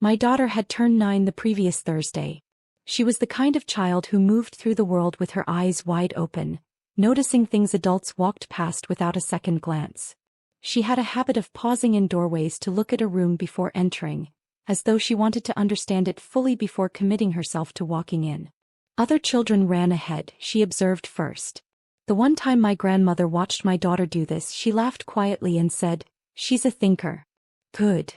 My daughter had turned 9 the previous Thursday. She was the kind of child who moved through the world with her eyes wide open, noticing things adults walked past without a second glance. She had a habit of pausing in doorways to look at a room before entering, as though she wanted to understand it fully before committing herself to walking in. Other children ran ahead, she observed first. The one time my grandmother watched my daughter do this, she laughed quietly and said, "She's a thinker." Good.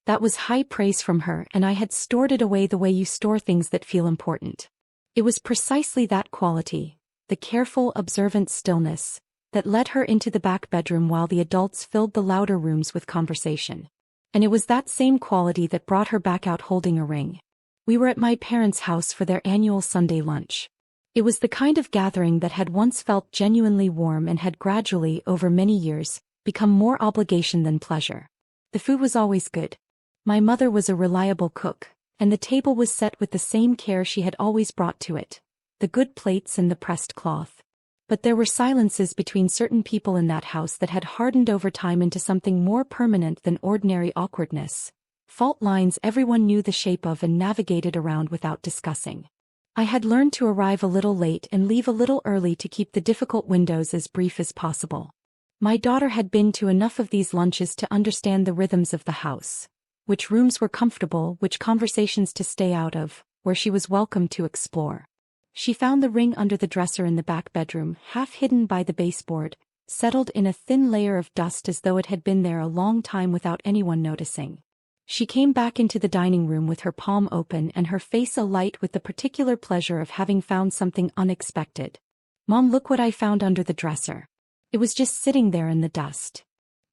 That was high praise from her, and I had stored it away the way you store things that feel important. It was precisely that quality, the careful, observant stillness, that led her into the back bedroom while the adults filled the louder rooms with conversation. And it was that same quality that brought her back out holding a ring. We were at my parents' house for their annual Sunday lunch. It was the kind of gathering that had once felt genuinely warm and had gradually, over many years, become more obligation than pleasure. The food was always good. My mother was a reliable cook, and the table was set with the same care she had always brought to it, the good plates and the pressed cloth. But there were silences between certain people in that house that had hardened over time into something more permanent than ordinary awkwardness. Fault lines everyone knew the shape of and navigated around without discussing. I had learned to arrive a little late and leave a little early to keep the difficult windows as brief as possible. My daughter had been to enough of these lunches to understand the rhythms of the house, which rooms were comfortable, which conversations to stay out of, where she was welcome to explore. She found the ring under the dresser in the back bedroom, half hidden by the baseboard, settled in a thin layer of dust as though it had been there a long time without anyone noticing. She came back into the dining room with her palm open and her face alight with the particular pleasure of having found something unexpected. "Mom, look what I found under the dresser." It was just sitting there in the dust.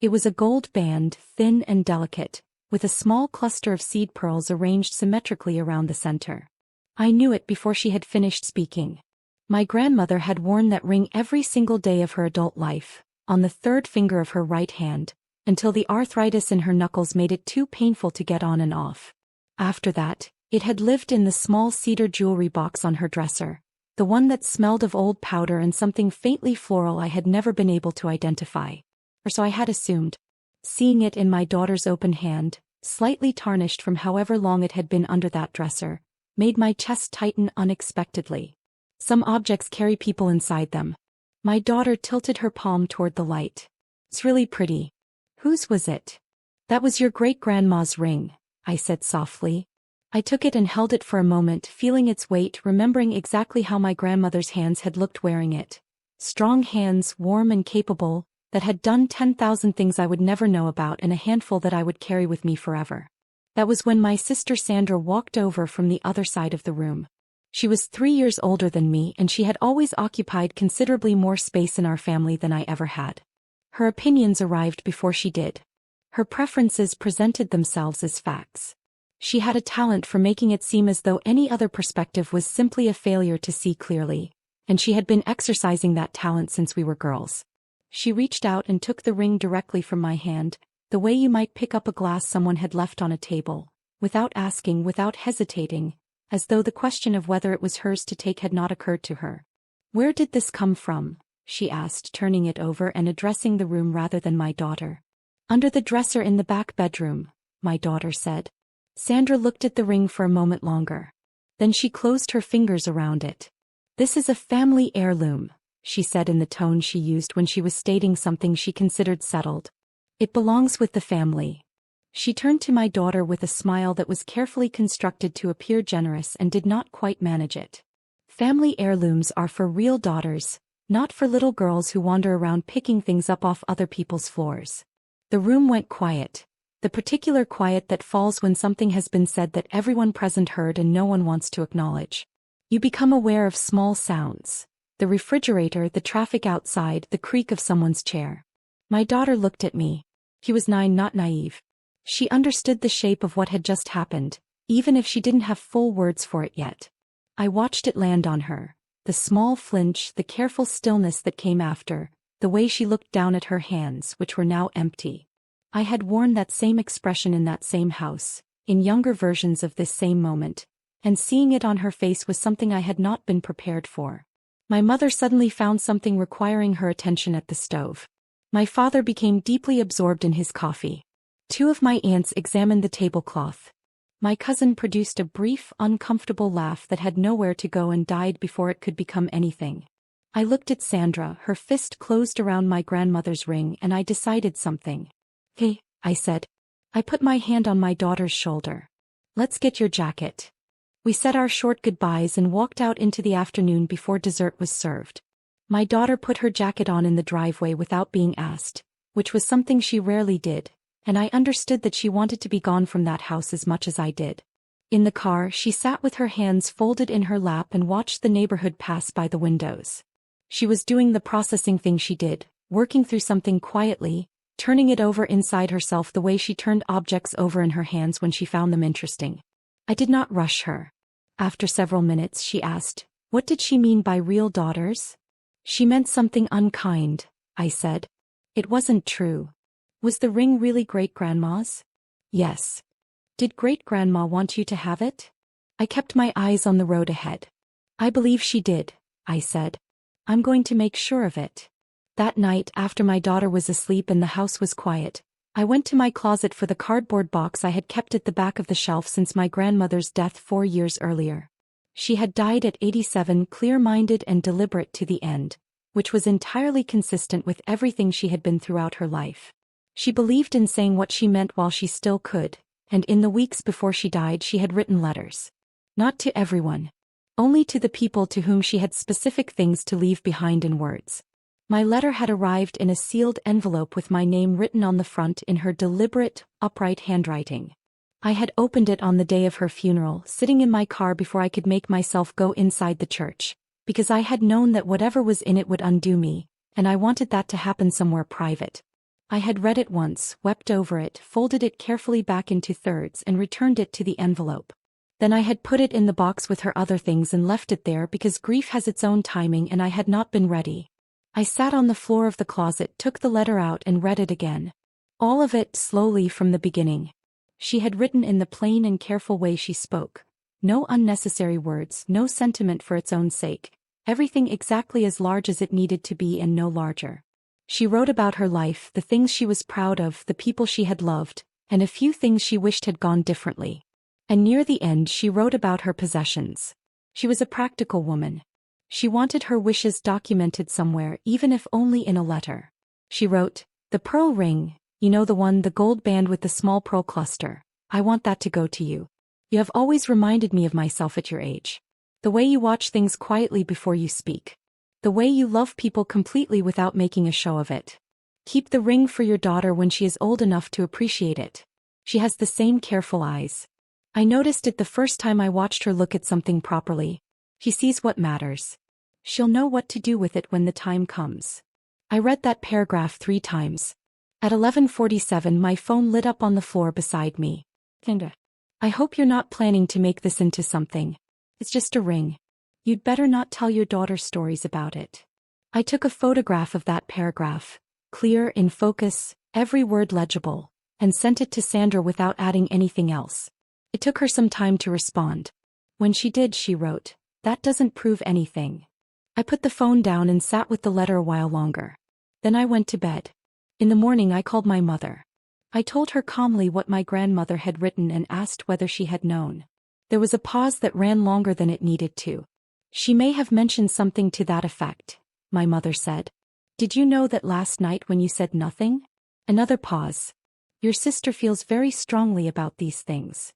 It was a gold band, thin and delicate, with a small cluster of seed pearls arranged symmetrically around the center. I knew it before she had finished speaking. My grandmother had worn that ring every single day of her adult life, on the third finger of her right hand, until the arthritis in her knuckles made it too painful to get on and off. After that, it had lived in the small cedar jewelry box on her dresser, the one that smelled of old powder and something faintly floral I had never been able to identify. Or so I had assumed. Seeing it in my daughter's open hand, slightly tarnished from however long it had been under that dresser, made my chest tighten unexpectedly. Some objects carry people inside them. My daughter tilted her palm toward the light. "It's really pretty." "Whose was it?" "That was your great-grandma's ring," I said softly. I took it and held it for a moment, feeling its weight, remembering exactly how my grandmother's hands had looked wearing it. Strong hands, warm and capable, that had done 10,000 things I would never know about and a handful that I would carry with me forever. That was when my sister Sandra walked over from the other side of the room. She was 3 years older than me, and she had always occupied considerably more space in our family than I ever had. Her opinions arrived before she did. Her preferences presented themselves as facts. She had a talent for making it seem as though any other perspective was simply a failure to see clearly, and she had been exercising that talent since we were girls. She reached out and took the ring directly from my hand, the way you might pick up a glass someone had left on a table, without asking, without hesitating, as though the question of whether it was hers to take had not occurred to her. "Where did this come from?" she asked, turning it over and addressing the room rather than my daughter. "Under the dresser in the back bedroom," my daughter said. Sandra looked at the ring for a moment longer. Then she closed her fingers around it. "This is a family heirloom," she said in the tone she used when she was stating something she considered settled. "It belongs with the family." She turned to my daughter with a smile that was carefully constructed to appear generous and did not quite manage it. "Family heirlooms are for real daughters, not for little girls who wander around picking things up off other people's floors." The room went quiet, the particular quiet that falls when something has been said that everyone present heard and no one wants to acknowledge. You become aware of small sounds. The refrigerator, the traffic outside, the creak of someone's chair. My daughter looked at me. She was 9, not naive. She understood the shape of what had just happened, even if she didn't have full words for it yet. I watched it land on her. The small flinch, the careful stillness that came after, the way she looked down at her hands, which were now empty. I had worn that same expression in that same house, in younger versions of this same moment, and seeing it on her face was something I had not been prepared for. My mother suddenly found something requiring her attention at the stove. My father became deeply absorbed in his coffee. 2 of my aunts examined the tablecloth. My cousin produced a brief, uncomfortable laugh that had nowhere to go and died before it could become anything. I looked at Sandra, her fist closed around my grandmother's ring, and I decided something. Hey, I said. I put my hand on my daughter's shoulder. Let's get your jacket. We said our short goodbyes and walked out into the afternoon before dessert was served. My daughter put her jacket on in the driveway without being asked, which was something she rarely did, and I understood that she wanted to be gone from that house as much as I did. In the car, she sat with her hands folded in her lap and watched the neighborhood pass by the windows. She was doing the processing thing she did, working through something quietly, turning it over inside herself the way she turned objects over in her hands when she found them interesting. I did not rush her. After several minutes, she asked, "What did she mean by real daughters?" "She meant something unkind," I said. "It wasn't true." "Was the ring really great-grandma's?" "Yes." "Did great-grandma want you to have it?" I kept my eyes on the road ahead. "I believe she did," I said. "I'm going to make sure of it." That night, after my daughter was asleep and the house was quiet, I went to my closet for the cardboard box I had kept at the back of the shelf since my grandmother's death 4 years earlier. She had died at 87, clear-minded and deliberate to the end, which was entirely consistent with everything she had been throughout her life. She believed in saying what she meant while she still could, and in the weeks before she died she had written letters. Not to everyone. Only to the people to whom she had specific things to leave behind in words. My letter had arrived in a sealed envelope with my name written on the front in her deliberate, upright handwriting. I had opened it on the day of her funeral, sitting in my car before I could make myself go inside the church, because I had known that whatever was in it would undo me, and I wanted that to happen somewhere private. I had read it once, wept over it, folded it carefully back into thirds and returned it to the envelope. Then I had put it in the box with her other things and left it there because grief has its own timing and I had not been ready. I sat on the floor of the closet, took the letter out and read it again. All of it slowly from the beginning. She had written in the plain and careful way she spoke. No unnecessary words, no sentiment for its own sake. Everything exactly as large as it needed to be and no larger. She wrote about her life, the things she was proud of, the people she had loved, and a few things she wished had gone differently. And near the end she wrote about her possessions. She was a practical woman. She wanted her wishes documented somewhere, even if only in a letter. She wrote, "The pearl ring, you know the one, the gold band with the small pearl cluster. I want that to go to you. You have always reminded me of myself at your age. The way you watch things quietly before you speak. The way you love people completely without making a show of it. Keep the ring for your daughter when she is old enough to appreciate it. She has the same careful eyes. I noticed it the first time I watched her look at something properly. She sees what matters. She'll know what to do with it when the time comes." I read that paragraph 3 times. At 11:47 my phone lit up on the floor beside me. "Kinda. I hope you're not planning to make this into something. It's just a ring. You'd better not tell your daughter stories about it." I took a photograph of that paragraph, clear, in focus, every word legible, and sent it to Sandra without adding anything else. It took her some time to respond. When she did, she wrote, "That doesn't prove anything." I put the phone down and sat with the letter a while longer. Then I went to bed. In the morning I called my mother. I told her calmly what my grandmother had written and asked whether she had known. There was a pause that ran longer than it needed to. "She may have mentioned something to that effect," my mother said. "Did you know that last night when you said nothing?" Another pause. "Your sister feels very strongly about these things."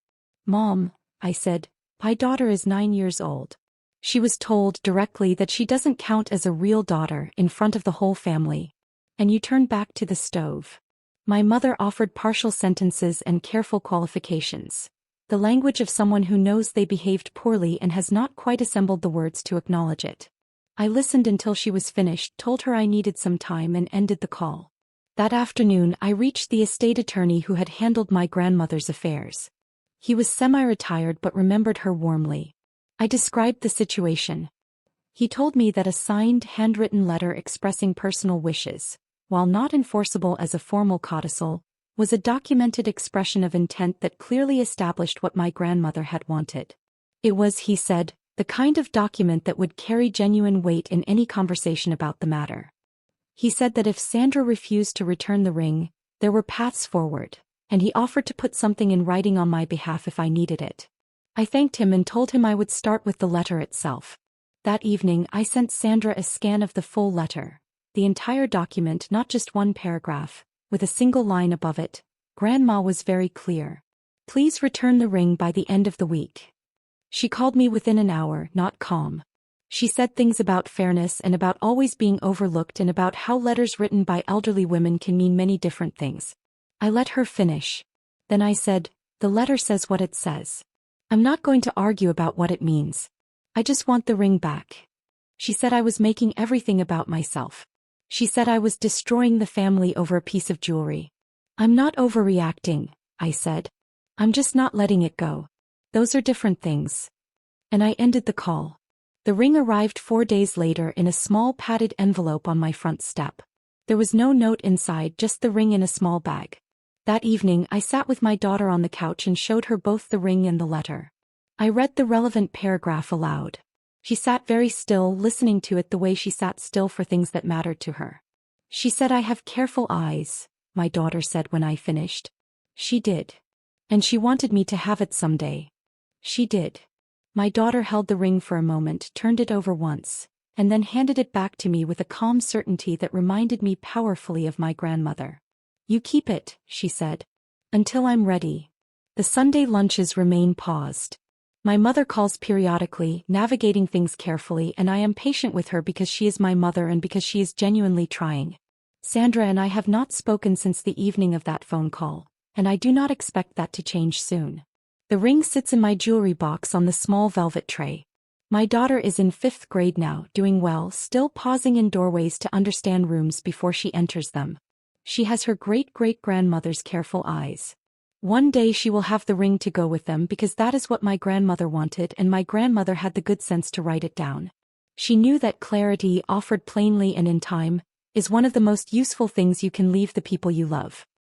"Mom," I said, "my daughter is 9 years old. She was told directly that she doesn't count as a real daughter in front of the whole family. And you turn back to the stove." My mother offered partial sentences and careful qualifications. The language of someone who knows they behaved poorly and has not quite assembled the words to acknowledge it. I listened until she was finished, told her I needed some time and ended the call. That afternoon I reached the estate attorney who had handled my grandmother's affairs. He was semi-retired but remembered her warmly. I described the situation. He told me that a signed, handwritten letter expressing personal wishes, while not enforceable as a formal codicil, was a documented expression of intent that clearly established what my grandmother had wanted. It was, he said, the kind of document that would carry genuine weight in any conversation about the matter. He said that if Sandra refused to return the ring, there were paths forward, and he offered to put something in writing on my behalf if I needed it. I thanked him and told him I would start with the letter itself. That evening I sent Sandra a scan of the full letter, the entire document, not just one paragraph, with a single line above it. Grandma was very clear. Please return the ring by the end of the week. She called me within an hour, not calm. She said things about fairness and about always being overlooked and about how letters written by elderly women can mean many different things. I let her finish. Then I said, the letter says what it says. I'm not going to argue about what it means. I just want the ring back. She said I was making everything about myself. She said I was destroying the family over a piece of jewelry. I'm not overreacting, I said. I'm just not letting it go. Those are different things. And I ended the call. The ring arrived 4 days later in a small padded envelope on my front step. There was no note inside, just the ring in a small bag. That evening I sat with my daughter on the couch and showed her both the ring and the letter. I read the relevant paragraph aloud. She sat very still, listening to it the way she sat still for things that mattered to her. She said, I have careful eyes, my daughter said when I finished. She did. And she wanted me to have it someday. She did. My daughter held the ring for a moment, turned it over once, and then handed it back to me with a calm certainty that reminded me powerfully of my grandmother. You keep it, she said. Until I'm ready. The Sunday lunches remain paused. My mother calls periodically, navigating things carefully, and I am patient with her because she is my mother and because she is genuinely trying. Sandra and I have not spoken since the evening of that phone call, and I do not expect that to change soon. The ring sits in my jewelry box on the small velvet tray. My daughter is in 5th grade now, doing well, still pausing in doorways to understand rooms before she enters them. She has her great-great-grandmother's careful eyes. One day she will have the ring to go with them because that is what my grandmother wanted, and my grandmother had the good sense to write it down. She knew that clarity, offered plainly and in time, is one of the most useful things you can leave the people you love.